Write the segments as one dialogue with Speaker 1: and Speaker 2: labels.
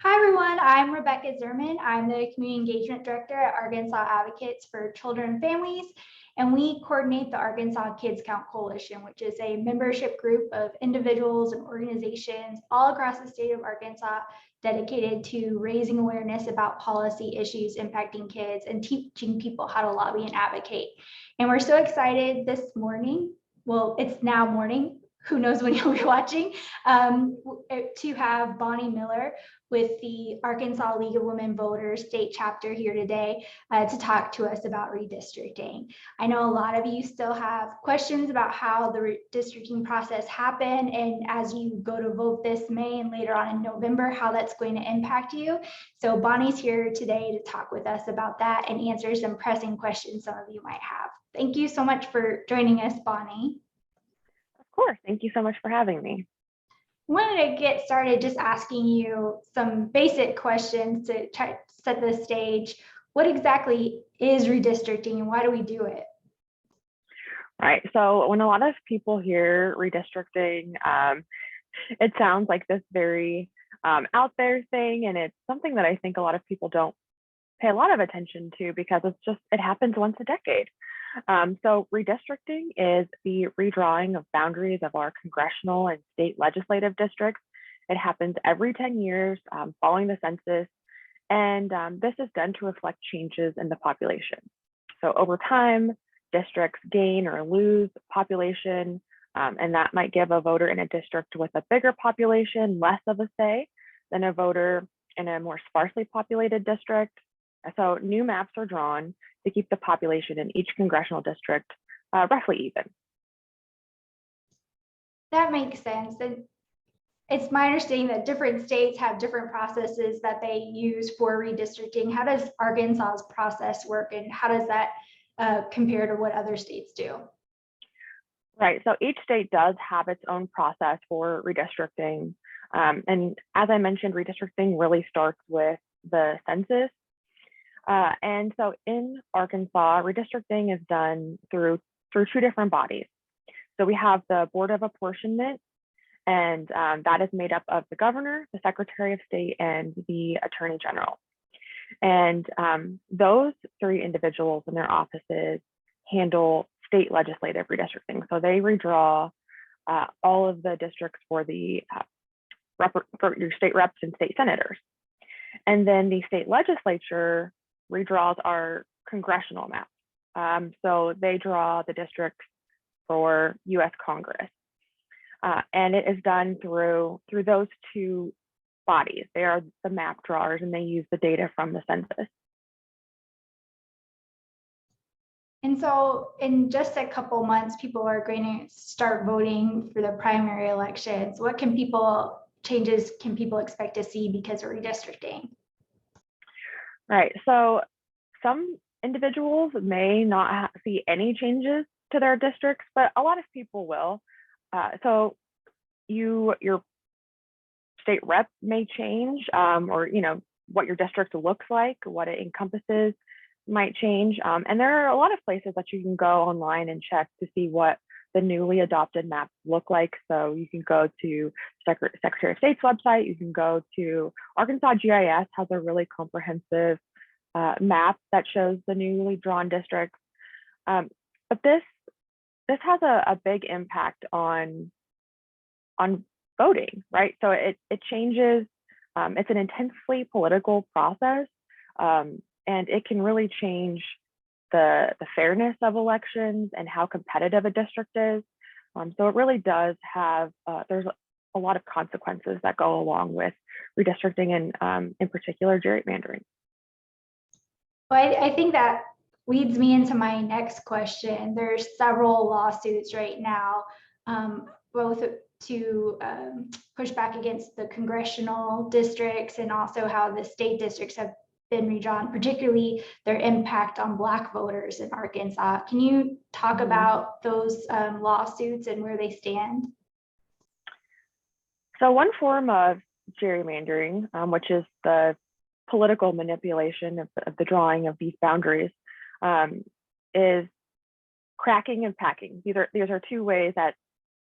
Speaker 1: Hi, everyone. I'm Rebecca Zerman. I'm the Community Engagement Director at Arkansas Advocates for Children and Families, and we coordinate the Arkansas Kids Count Coalition, which is a membership group of individuals and organizations all across the state of Arkansas dedicated to raising awareness about policy issues impacting kids and teaching people how to lobby and advocate. And we're so excited this morning. Well, it's now morning. Who knows when you'll be watching, to have Bonnie Miller with the Arkansas League of Women Voters state chapter here today to talk to us about redistricting. I know a lot of you still have questions about how the redistricting process happened, and as you go to vote this May and later on in November, how that's going to impact you. So Bonnie's here today to talk with us about that and answer some pressing questions some of you might have. Thank you so much for joining us, Bonnie.
Speaker 2: Of course. Thank you so much for having me.
Speaker 1: Wanted to get started just asking you some basic questions to try to set the stage. What exactly is redistricting and why do we do it?
Speaker 2: Right. So when a lot of people hear redistricting, it sounds like this very out there thing. And it's something that I think a lot of people don't pay a lot of attention to because it happens once a decade. So redistricting is the redrawing of boundaries of our congressional and state legislative districts. It happens every 10 years following the census. And this is done to reflect changes in the population. So over time, districts gain or lose population, and that might give a voter in a district with a bigger population less of a say than a voter in a more sparsely populated district. So new maps are drawn to keep the population in each congressional district roughly even.
Speaker 1: That makes sense. And it's my understanding that different states have different processes that they use for redistricting. How does Arkansas's process work and how does that compare to what other states do?
Speaker 2: Right, so each state does have its own process for redistricting. And as I mentioned, redistricting really starts with the census. And so in Arkansas, redistricting is done through two different bodies. So we have the Board of Apportionment, and that is made up of the governor, the secretary of state, and the attorney general. And those three individuals in their offices handle state legislative redistricting. So they redraw all of the districts for for your state reps and state senators. And then the state legislature redraws our congressional map. So they draw the districts for US Congress. And it is done through those two bodies. They are the map drawers and they use the data from the census.
Speaker 1: And so in just a couple months, people are going to start voting for the primary elections. What changes can people expect to see because of redistricting?
Speaker 2: Right, so some individuals may not see any changes to their districts, but a lot of people will. So your state rep may change, or what your district looks like, what it encompasses might change. And there are a lot of places that you can go online and check to see what the newly adopted maps look like. So you can go to Secretary of State's website, you can go to Arkansas GIS has a really comprehensive map that shows the newly drawn districts. But this has a big impact on voting, right? So it changes, it's an intensely political process, and it can really change the fairness of elections and how competitive a district is. So it really does have, there's a lot of consequences that go along with redistricting and in particular gerrymandering.
Speaker 1: Well, I think that leads me into my next question. There's several lawsuits right now, both to push back against the congressional districts and also how the state districts have been redrawn, particularly their impact on Black voters in Arkansas. Can you talk about those lawsuits and where they stand?
Speaker 2: So one form of gerrymandering, which is the political manipulation of the drawing of these boundaries, is cracking and packing. These are two ways that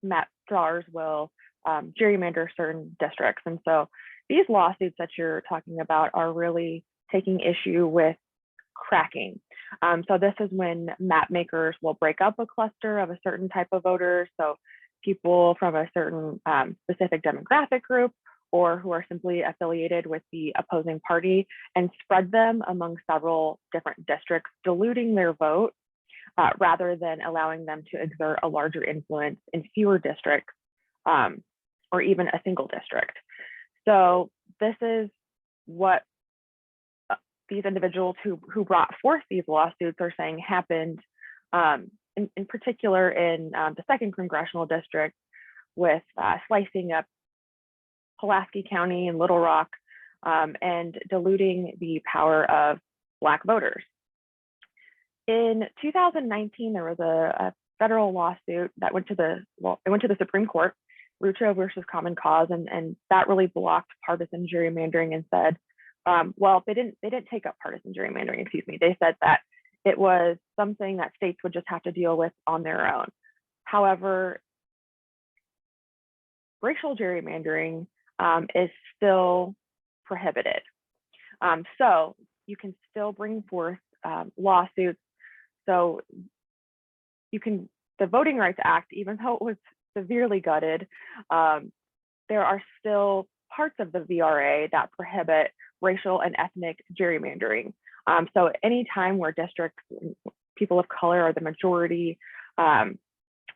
Speaker 2: map drawers will gerrymander certain districts. And so these lawsuits that you're talking about are really taking issue with cracking. So this is when map makers will break up a cluster of a certain type of voters. So people from a certain specific demographic group or who are simply affiliated with the opposing party and spread them among several different districts, diluting their vote rather than allowing them to exert a larger influence in fewer districts or even a single district. So this is what these individuals who brought forth these lawsuits are saying happened in particular in the 2nd Congressional District with slicing up Pulaski County and Little Rock and diluting the power of Black voters. In 2019, there was a federal lawsuit that went to the Supreme Court, Rucho versus Common Cause, and that really blocked partisan gerrymandering and said, well, they didn't take up partisan gerrymandering, excuse me. They said that it was something that states would just have to deal with on their own. However, racial gerrymandering is still prohibited. So you can still bring forth lawsuits. So the Voting Rights Act, even though it was severely gutted, there are still parts of the VRA that prohibit racial and ethnic gerrymandering. So anytime where districts, people of color are the majority, and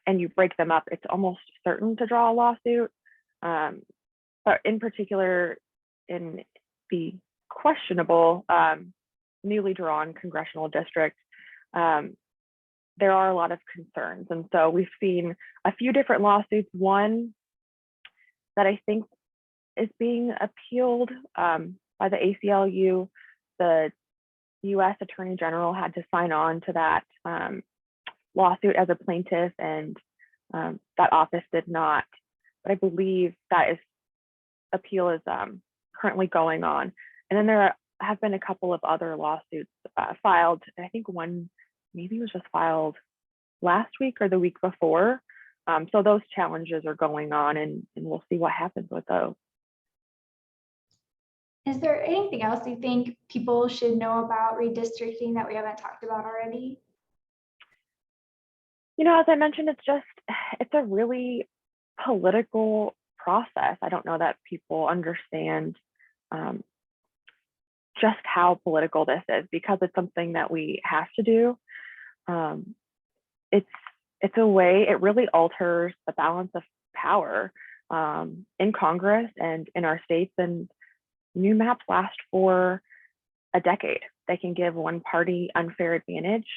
Speaker 2: you break them up, it's almost certain to draw a lawsuit. But in particular, in the questionable newly drawn congressional district, there are a lot of concerns. And so we've seen a few different lawsuits. One that I think is being appealed by the ACLU. The US Attorney General had to sign on to that lawsuit as a plaintiff, and that office did not. But I believe that appeal is currently going on. And then there have been a couple of other lawsuits filed. I think one maybe was just filed last week or the week before. So those challenges are going on, and we'll see what happens with those.
Speaker 1: Is there anything else you think people should know about redistricting that we haven't talked about already?
Speaker 2: You know, as I mentioned, it's a really political process. I don't know that people understand just how political this is, because it's something that we have to do. It's a way, it really alters the balance of power in Congress and in our states, and new maps last for a decade. They can give one party unfair advantage,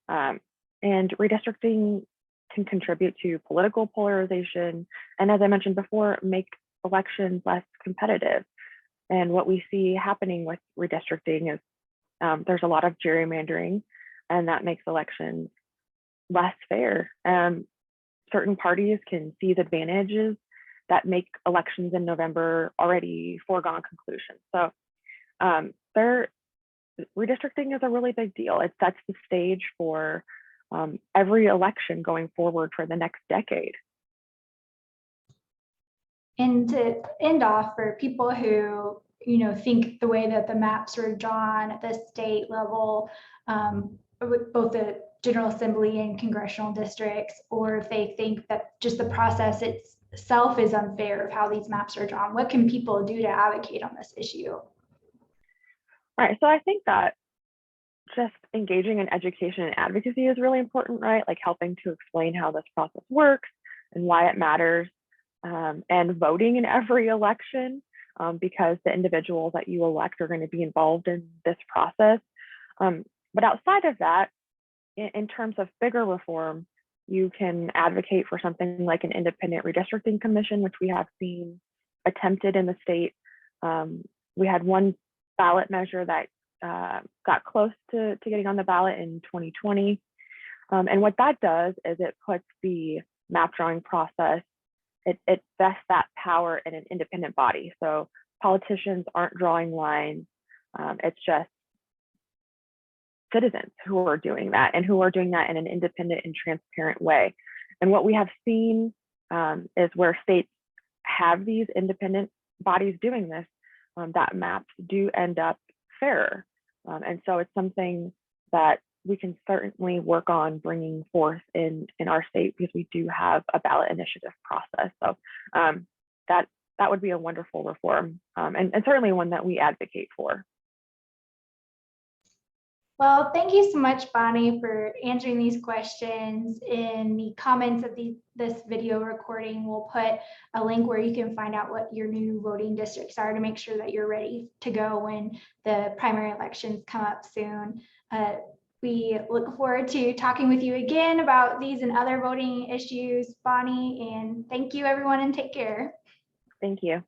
Speaker 2: and redistricting can contribute to political polarization, and as I mentioned before, make elections less competitive. And what we see happening with redistricting is there's a lot of gerrymandering, and that makes elections less fair. Certain parties can seize advantages that make elections in November already foregone conclusions. So redistricting is a really big deal. It sets the stage for every election going forward for the next decade.
Speaker 1: And to end off, for people who think the way that the maps are drawn at the state level, with both the General Assembly and congressional districts, or if they think that just the process itself is unfair of how these maps are drawn, what can people do to advocate on this issue?
Speaker 2: Right. So I think that just engaging in education and advocacy is really important, right? Like helping to explain how this process works and why it matters, and voting in every election, because the individuals that you elect are going to be involved in this process. But outside of that, in terms of bigger reform, you can advocate for something like an independent redistricting commission, which we have seen attempted in the state. We had one ballot measure that got close to getting on the ballot in 2020. And what that does is it puts the map drawing process, it vests that power in an independent body. So politicians aren't drawing lines. It's just citizens who are doing that, and who are doing that in an independent and transparent way. And what we have seen is where states have these independent bodies doing this, that maps do end up fairer. And so it's something that we can certainly work on bringing forth in our state, because we do have a ballot initiative process. So that would be a wonderful reform, and certainly one that we advocate for.
Speaker 1: Well, thank you so much, Bonnie, for answering these questions. In the comments of this video recording, we'll put a link where you can find out what your new voting districts are to make sure that you're ready to go when the primary elections come up soon. We look forward to talking with you again about these and other voting issues, Bonnie, and thank you, everyone, and take care.
Speaker 2: Thank you.